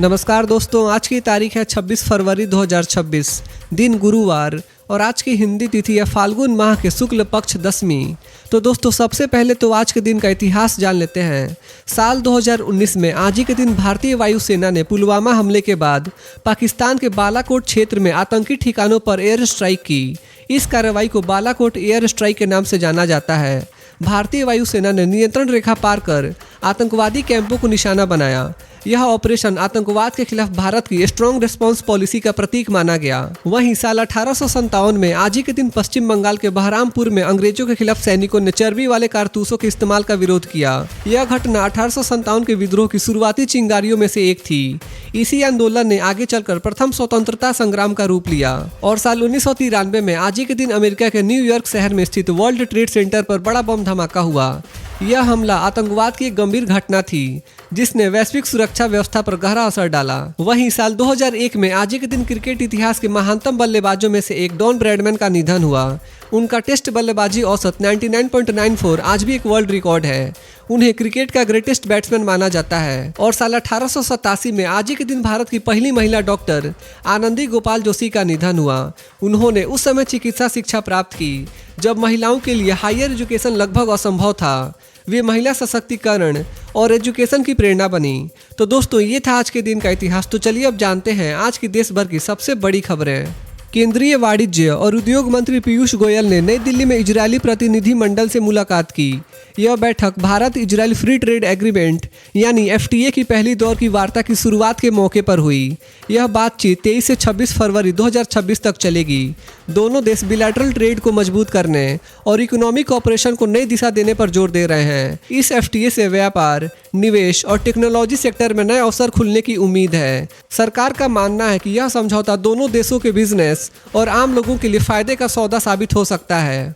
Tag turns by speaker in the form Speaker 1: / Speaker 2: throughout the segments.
Speaker 1: नमस्कार दोस्तों, आज की तारीख है 26 फरवरी 2026, दिन गुरुवार और आज की हिंदी तिथि है फाल्गुन माह के शुक्ल पक्ष दशमी। तो दोस्तों सबसे पहले तो आज के दिन का इतिहास जान लेते हैं। साल 2019 में आज ही के दिन भारतीय वायुसेना ने पुलवामा हमले के बाद पाकिस्तान के बालाकोट क्षेत्र में आतंकी ठिकानों पर एयर स्ट्राइक की। इस कार्रवाई को बालाकोट एयर स्ट्राइक के नाम से जाना जाता है। भारतीय वायुसेना ने नियंत्रण रेखा पार कर आतंकवादी कैंपों को निशाना बनाया। यह ऑपरेशन आतंकवाद के खिलाफ भारत की स्ट्रॉन्ग रिस्पांस पॉलिसी का प्रतीक माना गया। वहीं साल 1857 में आज ही के दिन पश्चिम बंगाल के बहरामपुर में अंग्रेजों के खिलाफ सैनिकों ने चर्बी वाले कारतूसों के इस्तेमाल का विरोध किया। यह घटना 1857 के विद्रोह की शुरुआती चिंगारियों में से एक थी। इसी आंदोलन ने आगे चलकर प्रथम स्वतंत्रता संग्राम का रूप लिया और साल 1993 में आज ही के दिन अमेरिका के न्यूयॉर्क शहर में स्थित वर्ल्ड ट्रेड सेंटर पर बड़ा बम धमाका हुआ। यह हमला आतंकवाद की एक गंभीर घटना थी जिसने वैश्विक सुरक्षा व्यवस्था पर गहरा असर डाला। वहीं साल 2001 में आज ही के दिन क्रिकेट इतिहास के महानतम बल्लेबाजों में से एक डॉन ब्रैडमैन का निधन हुआ। उनका टेस्ट बल्लेबाजी औसत 99.94 आज भी एक वर्ल्ड रिकॉर्ड है। उन्हें क्रिकेट का ग्रेटेस्ट बैट्समैन माना जाता है। और साल 1887 में आज ही के दिन भारत की पहली महिला डॉक्टर आनंदी गोपाल जोशी का निधन हुआ। उन्होंने उस समय चिकित्सा शिक्षा प्राप्त की जब महिलाओं के लिए हायर एजुकेशन लगभग असंभव था। वे महिला सशक्तिकरण और एजुकेशन की प्रेरणा बनी। तो दोस्तों ये था आज के दिन का इतिहास। तो चलिए अब जानते हैं आज की देश भर की सबसे बड़ी खबरें। केंद्रीय वाणिज्य और उद्योग मंत्री पीयूष गोयल ने नई दिल्ली में इजरायली प्रतिनिधि मंडल से मुलाकात की। यह बैठक Bharat Israel free trade agreement यानी FTA की पहली दौर की वार्ता की शुरुआत के मौके पर हुई। यह बातचीत 23 से 26 फरवरी 2026 तक चलेगी। दोनों देश बिलैटरल ट्रेड को मजबूत करने और इकोनॉमिक कॉपरेशन को नई दिशा देने पर जोर दे रहे हैं। इस FTA से व्यापार, निवेश और टेक्नोलॉजी सेक्टर में नए अवसर खुलने की उम्मीद है। सरकार का मानना है कि यह समझौता दोनों देशों के बिजनेस और आम लोगों के लिए फायदे का सौदा साबित हो सकता है।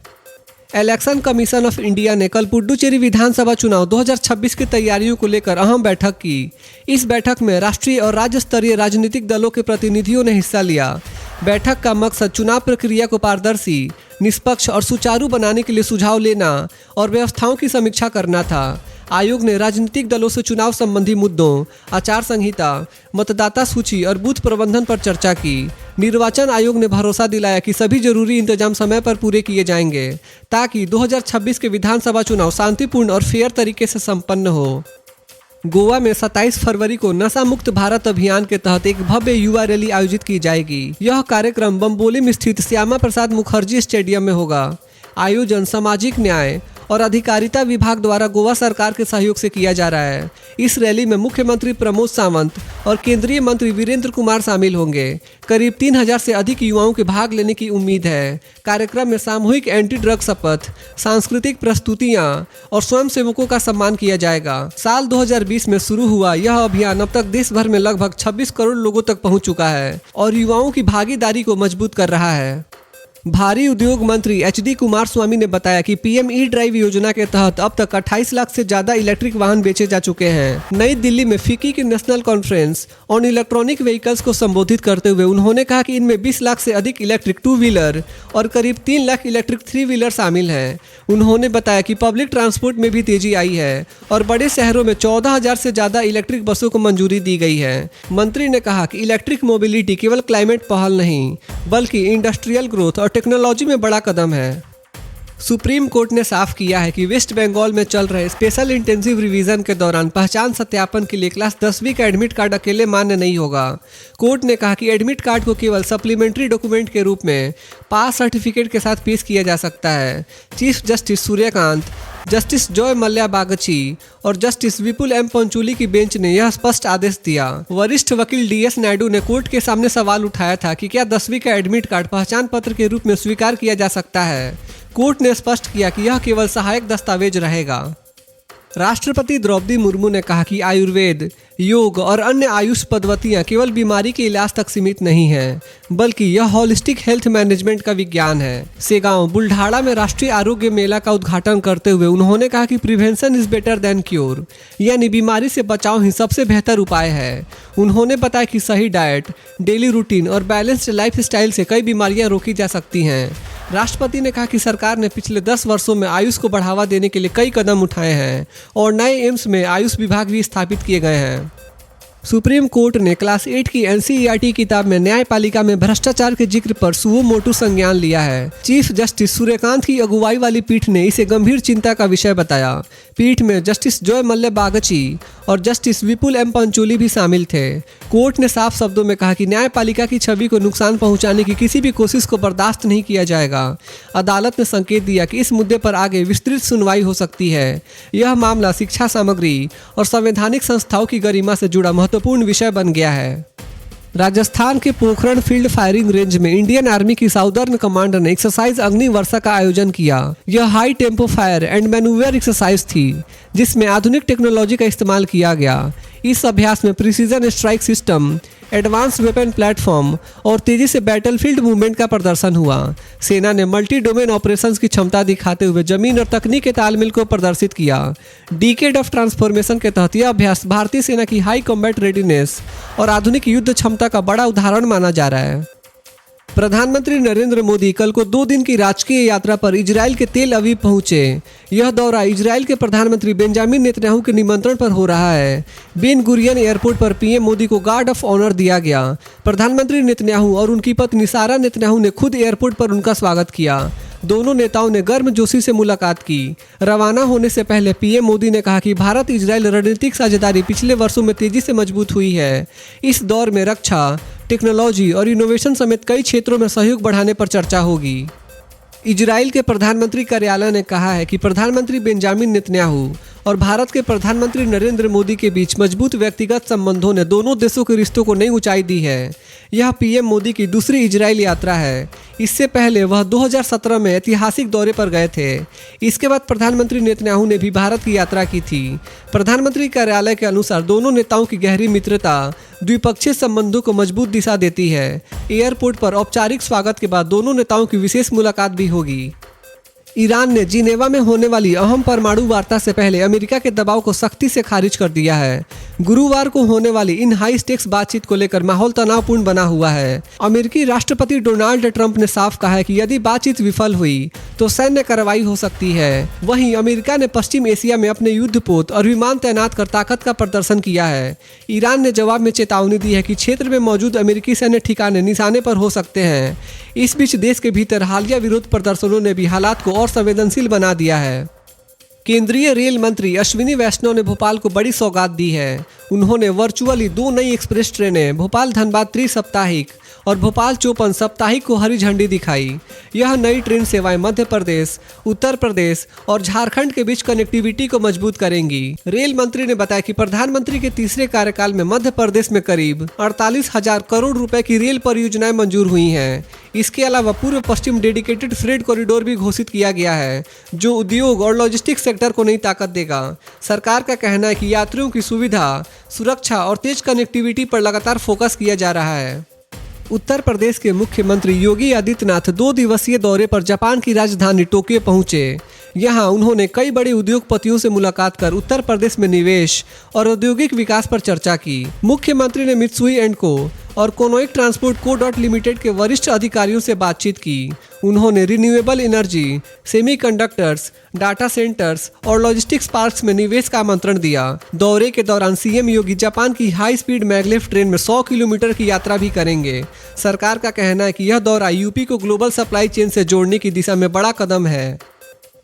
Speaker 1: इलेक्शन कमीशन ऑफ इंडिया ने कल पुडुचेरी विधानसभा चुनाव 2026 की तैयारियों को लेकर अहम बैठक की। इस बैठक में राष्ट्रीय और राज्य स्तरीय राजनीतिक दलों के प्रतिनिधियों ने हिस्सा लिया। बैठक का मकसद चुनाव प्रक्रिया को पारदर्शी, निष्पक्ष और सुचारू बनाने के लिए सुझाव लेना और व्यवस्थाओं की समीक्षा करना था। आयोग ने राजनीतिक दलों से चुनाव संबंधी मुद्दों, आचार संहिता, मतदाता सूची और बूथ प्रबंधन पर चर्चा की। निर्वाचन आयोग ने भरोसा दिलाया कि सभी जरूरी इंतजाम समय पर पूरे किए जाएंगे ताकि 2026 के विधानसभा चुनाव शांतिपूर्ण और फेयर तरीके से संपन्न हो। गोवा में 27 फरवरी को नशा मुक्त भारत अभियान के तहत एक भव्य युवा रैली आयोजित की जाएगी। यह कार्यक्रम बम्बोली में स्थित श्यामा प्रसाद मुखर्जी स्टेडियम में होगा। आयोजन सामाजिक न्याय और अधिकारिता विभाग द्वारा गोवा सरकार के सहयोग से किया जा रहा है। इस रैली में मुख्यमंत्री प्रमोद सावंत और केंद्रीय मंत्री वीरेंद्र कुमार शामिल होंगे। करीब 3000 से अधिक युवाओं के भाग लेने की उम्मीद है। कार्यक्रम में सामूहिक एंटी ड्रग शपथ, सांस्कृतिक प्रस्तुतियां और स्वयंसेवकों का सम्मान किया जाएगा। साल 2020 में शुरू हुआ यह अभियान अब तक देश भर में लगभग 26 करोड़ लोगों तक पहुंच चुका है और युवाओं की भागीदारी को मजबूत कर रहा है। भारी उद्योग मंत्री HD कुमार स्वामी ने बताया कि PM E-ड्राइव योजना के तहत अब तक 28 लाख से ज्यादा इलेक्ट्रिक वाहन बेचे जा चुके हैं। नई दिल्ली में फिक्की की national conference on electronic vehicles को संबोधित करते हुए उन्होंने कहा कि इनमें 20 लाख से अधिक इलेक्ट्रिक 2 व्हीलर और करीब 3 लाख इलेक्ट्रिक 3 व्हीलर शामिल हैं। उन्होंने बताया कि पब्लिक ट्रांसपोर्ट में भी तेजी आई है और बड़े शहरों में 14,000 से ज्यादा इलेक्ट्रिक बसों को मंजूरी दी गई है। मंत्री ने कहा कि इलेक्ट्रिक मोबिलिटी केवल क्लाइमेट पहल नहीं बल्कि इंडस्ट्रियल ग्रोथ और टेक्नोलॉजी में बड़ा कदम है। सुप्रीम कोर्ट ने साफ किया है कि वेस्ट बंगाल में चल रहे स्पेशल इंटेंसिव रिवीजन के दौरान पहचान सत्यापन के लिए क्लास 10वीं का एडमिट कार्ड अकेले मान्य नहीं होगा। कोर्ट ने कहा कि एडमिट कार्ड को केवल सप्लीमेंट्री डॉक्यूमेंट के रूप में पास सर्टिफिकेट के साथ पेश किया जा सकता है। Chief justice Suryakant, justice Joy Mallya Bagchi और जस्टिस विपुल M पंचुली की बेंच ने यह स्पष्ट आदेश दिया। वरिष्ठ वकील DS नायडू ने कोर्ट के सामने सवाल उठाया था कि क्या 10वीं का एडमिट कार्ड पहचान पत्र के रूप में स्वीकार किया जा सकता है। कोर्ट ने स्पष्ट किया कि यह केवल सहायक दस्तावेज रहेगा। राष्ट्रपति द्रौपदी मुर्मू ने कहा कि आयुर्वेद, योग और अन्य आयुष पद्धतियां केवल बीमारी के इलाज तक सीमित नहीं हैं, बल्कि यह होलिस्टिक हेल्थ मैनेजमेंट का विज्ञान है। सेगांव, बुल्ढाड़ा में राष्ट्रीय आरोग्य मेला का उद्घाटन करते हुए उन्होंने कहा कि prevention is better than cure, यानी बीमारी से बचाव ही सबसे बेहतर उपाय है। उन्होंने बताया कि सही डाइट, डेली रूटीन और बैलेंस्ड लाइफ स्टाइल से कई बीमारियां रोकी जा सकती हैं। राष्ट्रपति ने कहा कि सरकार ने पिछले 10 वर्षों में आयुष को बढ़ावा देने के लिए कई कदम उठाए हैं और नए एम्स में आयुष विभाग भी स्थापित किए गए हैं। सुप्रीम कोर्ट ने क्लास 8 की NCERT किताब में न्यायपालिका में भ्रष्टाचार के जिक्र पर सुओ मोटू संज्ञान लिया है। चीफ जस्टिस सूर्यकांत की अगुवाई वाली पीठ ने इसे गंभीर चिंता का विषय बताया। पीठ में जस्टिस जॉय मल्ले बागची और जस्टिस विपुल एम पंचोली भी शामिल थे। कोर्ट ने साफ शब्दों में कहा कि न्यायपालिका की छवि को नुकसान पहुंचाने की किसी भी कोशिश को बर्दाश्त नहीं किया जाएगा। अदालत ने संकेत दिया कि इस मुद्दे पर आगे विस्तृत सुनवाई हो सकती है। यह मामला शिक्षा सामग्री और संवैधानिक संस्थाओं की गरिमा से जुड़ा महत्वपूर्ण विषय बन गया है। राजस्थान के पोखरण फील्ड फायरिंग रेंज में इंडियन आर्मी की साउदर्न कमांडर ने एक्सरसाइज अग्नि वर्षा का आयोजन किया। यह high tempo fire and manoeuvre exercise थी जिसमें आधुनिक टेक्नोलॉजी का इस्तेमाल किया गया। इस अभ्यास में precision strike system, advance weapon platform और तेजी से बैटलफील्ड मूवमेंट का प्रदर्शन हुआ। सेना ने मल्टी डोमेन ऑपरेशंस की क्षमता दिखाते हुए जमीन और तकनीक के तालमेल को प्रदर्शित किया। डिकेड ऑफ ट्रांसफॉर्मेशन के तहत यह अभ्यास भारतीय सेना की हाई कॉम्बैट रेडीनेस और आधुनिक युद्ध क्षमता का बड़ा उदाहरण माना जा रहा है। प्रधानमंत्री नरेंद्र मोदी कल को 2 दिन की राजकीय यात्रा पर इजराइल के तेल अवीव पहुंचे। यह दौरा इजराइल के प्रधानमंत्री बेंजामिन नेतन्याहू के निमंत्रण पर हो रहा है। बेन गुरियन एयरपोर्ट पर पीएम मोदी को गार्ड ऑफ ऑनर दिया गया। प्रधानमंत्री नेतन्याहू और उनकी पत्नी सारा नेतन्याहू ने खुद एयरपोर्ट पर उनका स्वागत किया। दोनों नेताओं ने गर्मजोशी से मुलाकात की। रवाना होने से पहले पीएम मोदी ने कहा कि भारत इजराइल रणनीतिक साझेदारी पिछले वर्षों में तेजी से मजबूत हुई है। इस दौर में रक्षा, टेक्नोलॉजी और इनोवेशन समेत कई क्षेत्रों में सहयोग बढ़ाने पर चर्चा होगी। इजराइल के प्रधानमंत्री कार्यालय ने कहा है कि प्रधानमंत्री बेंजामिन नेतन्याहू और भारत के प्रधानमंत्री नरेंद्र मोदी के बीच मजबूत व्यक्तिगत संबंधों ने दोनों देशों के रिश्तों को नई ऊंचाई दी है। यह पीएम मोदी की दूसरी इजराइल यात्रा है। इससे पहले वह 2017 में ऐतिहासिक दौरे पर गए थे। इसके बाद प्रधानमंत्री नेतन्याहू ने भी भारत की यात्रा की थी। प्रधानमंत्री कार्यालय के अनुसार दोनों नेताओं की गहरी मित्रता द्विपक्षीय संबंधों को मजबूत दिशा देती है। एयरपोर्ट पर औपचारिक स्वागत के बाद दोनों नेताओं की विशेष मुलाकात भी होगी। ईरान ने जिनेवा में होने वाली अहम परमाणु वार्ता से पहले अमेरिका के दबाव को सख्ती से खारिज कर दिया है। गुरुवार को होने वाली इन हाई स्टेक्स बातचीत को लेकर माहौल तनावपूर्ण बना हुआ है। अमेरिकी राष्ट्रपति डोनाल्ड ट्रंप ने साफ कहा है कि यदि बातचीत विफल हुई तो सैन्य कार्रवाई हो सकती है। वहीं अमेरिका ने पश्चिम एशिया में अपने युद्धपोत और विमान तैनात कर ताकत का प्रदर्शन किया है। ईरान ने जवाब में चेतावनी दी है कि क्षेत्र में मौजूद अमेरिकी सैन्य ठिकाने निशाने पर हो सकते हैं। इस बीच देश के भीतर हालिया विरोध प्रदर्शनों ने भी हालात को और संवेदनशील बना दिया है। केंद्रीय रेल मंत्री अश्विनी वैष्णव ने भोपाल को बड़ी सौगात दी है। उन्होंने वर्चुअली 2 नई एक्सप्रेस ट्रेनें भोपाल धनबाद त्रि-सप्ताहिक और भोपाल चौपन साप्ताहिक को हरी झंडी दिखाई। यह नई ट्रेन सेवाएं मध्य प्रदेश, उत्तर प्रदेश और झारखंड के बीच कनेक्टिविटी को मजबूत करेंगी। रेल मंत्री ने बताया कि प्रधानमंत्री के तीसरे कार्यकाल में मध्य प्रदेश में करीब 48,000 करोड़ रुपए की रेल परियोजनाएं मंजूर हुई हैं। इसके अलावा पूर्व पश्चिम डेडिकेटेड फ्रेट कॉरिडोर भी घोषित किया गया है, जो उद्योग और लॉजिस्टिक्स सेक्टर को नई ताकत देगा। सरकार का कहना है कि यात्रियों की सुविधा, सुरक्षा और तेज कनेक्टिविटी पर लगातार फोकस किया जा रहा है। उत्तर प्रदेश के मुख्यमंत्री योगी आदित्यनाथ 2 दिवसीय दौरे पर जापान की राजधानी टोक्यो पहुंचे। यहां उन्होंने कई बड़े उद्योगपतियों से मुलाकात कर उत्तर प्रदेश में निवेश और औद्योगिक विकास पर चर्चा की। मुख्यमंत्री ने मित्सुई एंड को और कोनोइक ट्रांसपोर्ट को लिमिटेड के वरिष्ठ अधिकारियों से बातचीत की। उन्होंने renewable energy, semiconductors, data centres और लॉजिस्टिक्स पार्क्स में निवेश का आमंत्रण दिया। दौरे के दौरान सीएम योगी जापान की हाई स्पीड मैग्लेव ट्रेन में 100 किलोमीटर की यात्रा भी करेंगे। सरकार का कहना है कि यह दौरा यूपी को ग्लोबल सप्लाई चेन से जोड़ने की दिशा में बड़ा कदम है।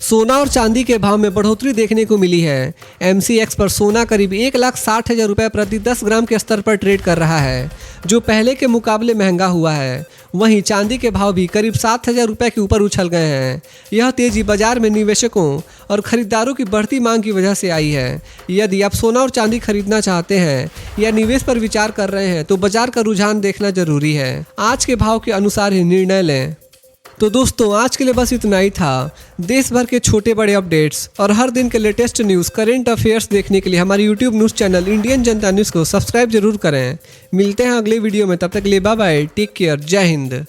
Speaker 1: सोना और चांदी के भाव में बढ़ोतरी देखने को मिली है। MCX पर सोना करीब 1,60,000 रुपये प्रति 10 ग्राम के स्तर पर ट्रेड कर रहा है, जो पहले के मुकाबले महंगा हुआ है। वहीं चांदी के भाव भी करीब 7,000 रुपये के ऊपर उछल गए हैं। यह तेजी बाजार में निवेशकों और खरीदारों की बढ़ती मांग की वजह से आई है। यदि आप सोना और चांदी खरीदना चाहते हैं या निवेश पर विचार कर रहे हैं तो बाजार का रुझान देखना जरूरी है। आज के भाव के अनुसार ही निर्णय लें। तो दोस्तों, आज के लिए बस इतना ही था। देश भर के छोटे बड़े अपडेट्स और हर दिन के लेटेस्ट न्यूज़, करंट अफेयर्स देखने के लिए हमारे यूट्यूब न्यूज़ चैनल इंडियन जनता न्यूज़ को सब्सक्राइब जरूर करें। मिलते हैं अगले वीडियो में, तब तक के लिए बाय बाय, टेक केयर, जय हिंद।